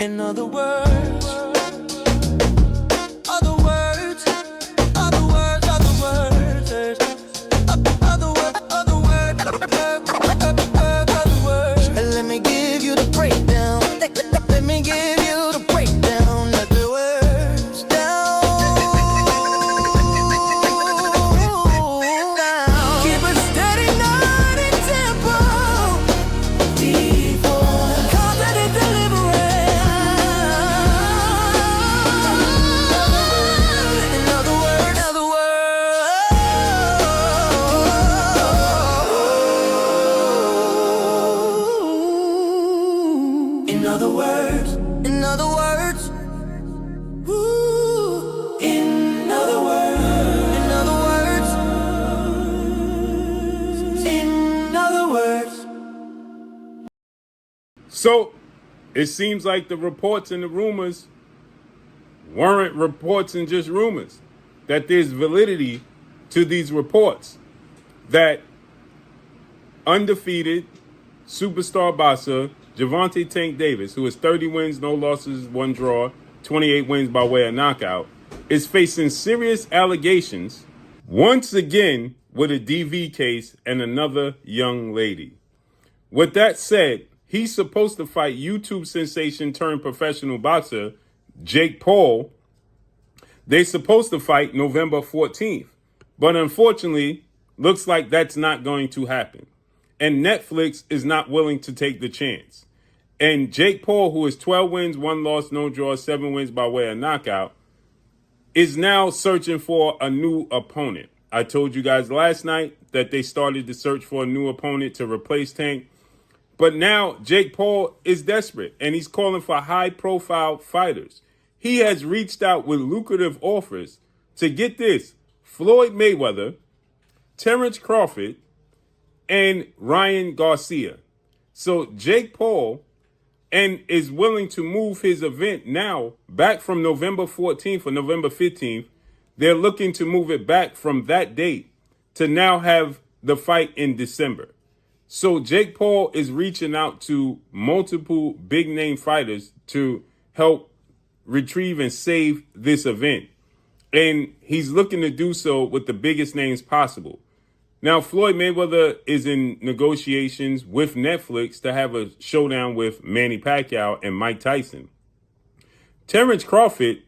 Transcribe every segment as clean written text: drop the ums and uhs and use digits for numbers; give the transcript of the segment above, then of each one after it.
In other words, other words, other words, other words, other words, other words, other words. Let me give you the breakdown. Let me give you the breakdown. Let the words down. Keep a steady night in tempo. Deep one. Confident deliverance. In other words, other words. In other words, in other words. Ooh. In other words, in other words, in other words. So it seems like the reports and the rumors weren't reports and just rumors, that there's validity to these reports, that undefeated superstar boxer Gervonta Tank Davis, who has 30 wins, no losses, 1 draw, 28 wins by way of knockout, is facing serious allegations once again with a DV case and another young lady. With that said, he's supposed to fight YouTube sensation turned professional boxer Jake Paul. They're supposed to fight November 14th. But unfortunately, looks like that's not going to happen. And Netflix is not willing to take the chance. And Jake Paul, who is 12 wins, 1 loss, no draw, 7 wins by way of knockout, is now searching for a new opponent. I told you guys last night that they started to search for a new opponent to replace Tank. But now Jake Paul is desperate, and he's calling for high-profile fighters. He has reached out with lucrative offers to get this: Floyd Mayweather, Terrence Crawford, and Ryan Garcia. So Jake Paul is willing to move his event now back from November 14th or November 15th. They're looking to move it back from that date to now have the fight in December. So Jake Paul is reaching out to multiple big name fighters to help retrieve and save this event. And he's looking to do so with the biggest names possible. Now, Floyd Mayweather is in negotiations with Netflix to have a showdown with Manny Pacquiao and Mike Tyson. Terrence Crawford,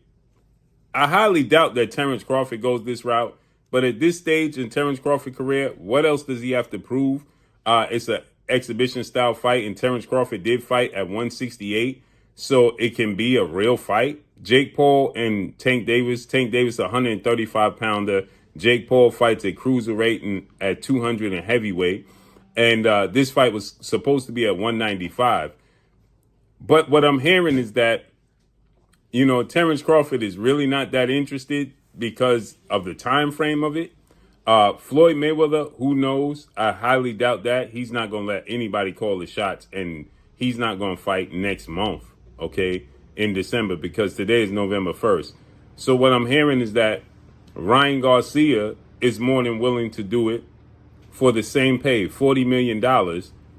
I highly doubt that Terrence Crawford goes this route. But at this stage in Terrence Crawford's career, what else does he have to prove? It's an exhibition style fight, and Terrence Crawford did fight at 168, so it can be a real fight. Jake Paul and Tank Davis, a 135 pounder. Jake Paul fights at cruiserweight and at 200 in heavyweight. And this fight was supposed to be at 195. But what I'm hearing is that, Terrence Crawford is really not that interested because of the time frame of it. Floyd Mayweather, who knows? I highly doubt that. He's not going to let anybody call the shots, and he's not going to fight next month, okay, in December, because today is November 1st. So what I'm hearing is that Ryan Garcia is more than willing to do it for the same pay, $40 million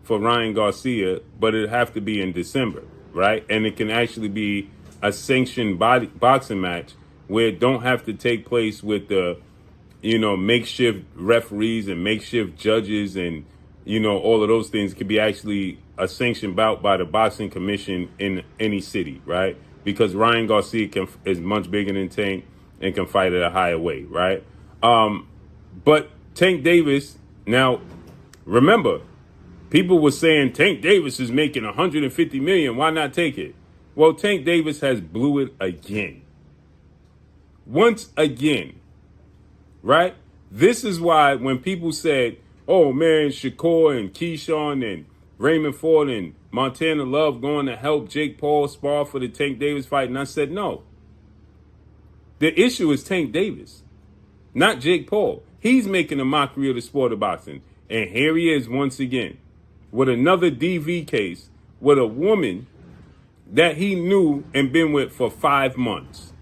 for Ryan Garcia, but it'd have to be in December, right? And it can actually be a sanctioned boxing match where it don't have to take place with the makeshift referees and makeshift judges and, all of those things. Could be actually a sanctioned bout by the boxing commission in any city, right? Because Ryan Garcia is much bigger than Tank and can fight at a higher weight, right? But Tank Davis, now, remember, people were saying Tank Davis is making $150 million. Why not take it? Well, Tank Davis has blew it again. Once again. Right? This is why when people said, oh, man, Shakur and Keyshawn and Raymond Ford and Montana Love going to help Jake Paul spar for the Tank Davis fight, and I said no. The issue is Tank Davis, not Jake Paul. He's making a mockery of the sport of boxing. And here he is once again with another DV case with a woman that he knew and been with for 5 months.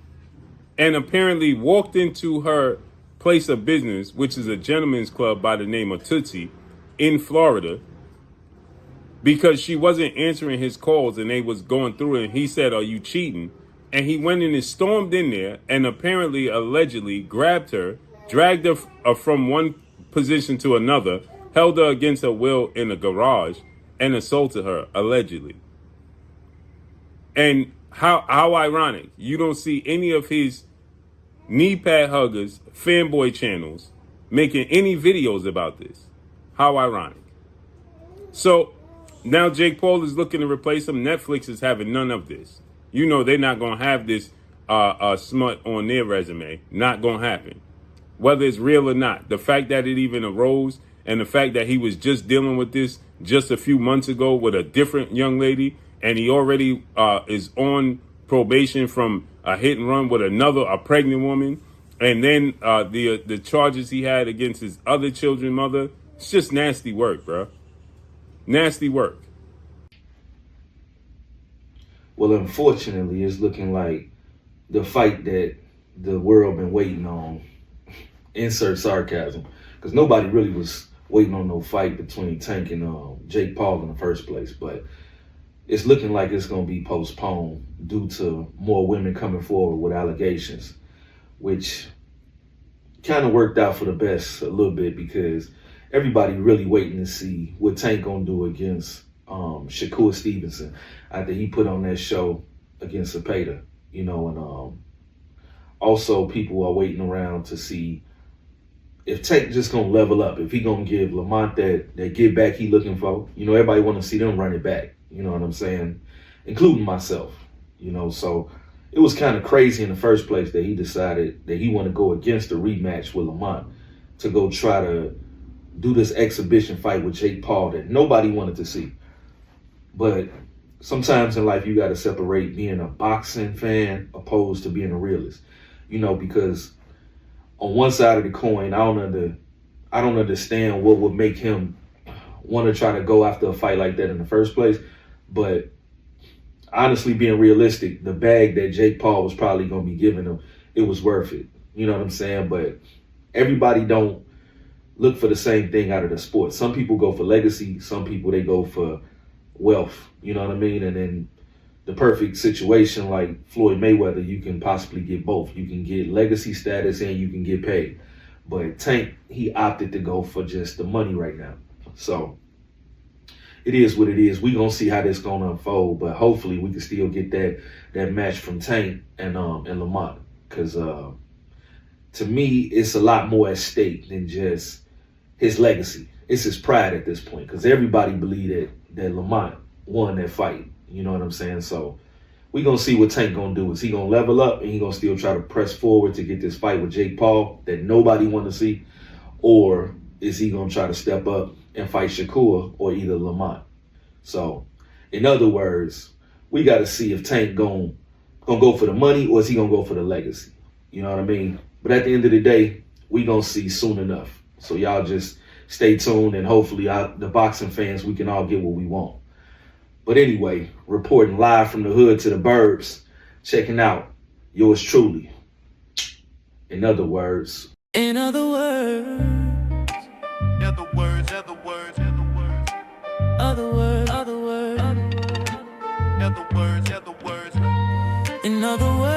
And apparently walked into her place of business, which is a gentleman's club by the name of Tootsie in Florida, because she wasn't answering his calls and they was going through it. And he said, "Are you cheating?" And he went in and stormed in there and apparently, allegedly, grabbed her, dragged her from one position to another, held her against her will in a garage, and assaulted her, allegedly. And how ironic. You don't see any of his knee pad huggers, fanboy channels making any videos about this. How ironic. So now Jake Paul is looking to replace him. Netflix is having none of this. You know they're not going to have this smut on their resume. Not going to happen. Whether it's real or not. The fact that it even arose and the fact that he was just dealing with this just a few months ago with a different young lady and he already is on probation from a hit and run with a pregnant woman. And then the charges he had against his other children's mother. It's just nasty work, bro. Nasty work. Well, unfortunately, it's looking like the fight that the world been waiting on. Insert sarcasm, because nobody really was waiting on no fight between Tank and Jake Paul in the first place. But it's looking like it's going to be postponed due to more women coming forward with allegations, which kind of worked out for the best a little bit because everybody really waiting to see what Tank going to do against Shakur Stevenson after he put on that show against Cepeda, you know, and also people are waiting around to see if Tank just gonna level up, if he gonna give Lamont that get back he looking for. You know, everybody want to see them run it back. You know what I'm saying? Including myself. You know, so it was kind of crazy in the first place that he decided that he want to go against the rematch with Lamont to go try to do this exhibition fight with Jake Paul that nobody wanted to see. But sometimes in life you got to separate being a boxing fan opposed to being a realist. You know, because on one side of the coin, I don't understand what would make him want to try to go after a fight like that in the first place. But honestly, being realistic, the bag that Jake Paul was probably going to be giving him, it was worth it. You know what I'm saying? But everybody don't look for the same thing out of the sport. Some people go for legacy. Some people, they go for wealth. You know what I mean? And then the perfect situation like Floyd Mayweather, you can possibly get both. You can get legacy status and you can get paid. But Tank, he opted to go for just the money right now. So it is what it is. We're going to see how this going to unfold. But hopefully we can still get that match from Tank and Lamont. Because to me, it's a lot more at stake than just his legacy. It's his pride at this point. Because everybody believed that Lamont won that fight. You know what I'm saying? So we're going to see what Tank going to do. Is he going to level up and he going to still try to press forward to get this fight with Jake Paul that nobody want to see? Or is he going to try to step up and fight Shakur or either Lamont? So in other words, we got to see if Tank going to go for the money or is he going to go for the legacy? You know what I mean? But at the end of the day, we going to see soon enough. So y'all just stay tuned and hopefully the boxing fans, we can all get what we want. But anyway, reporting live from the hood to the burbs, checking out yours truly. In other words. In other words. Other words, other words, other words. Other words, other words. Other words, other words. In other words.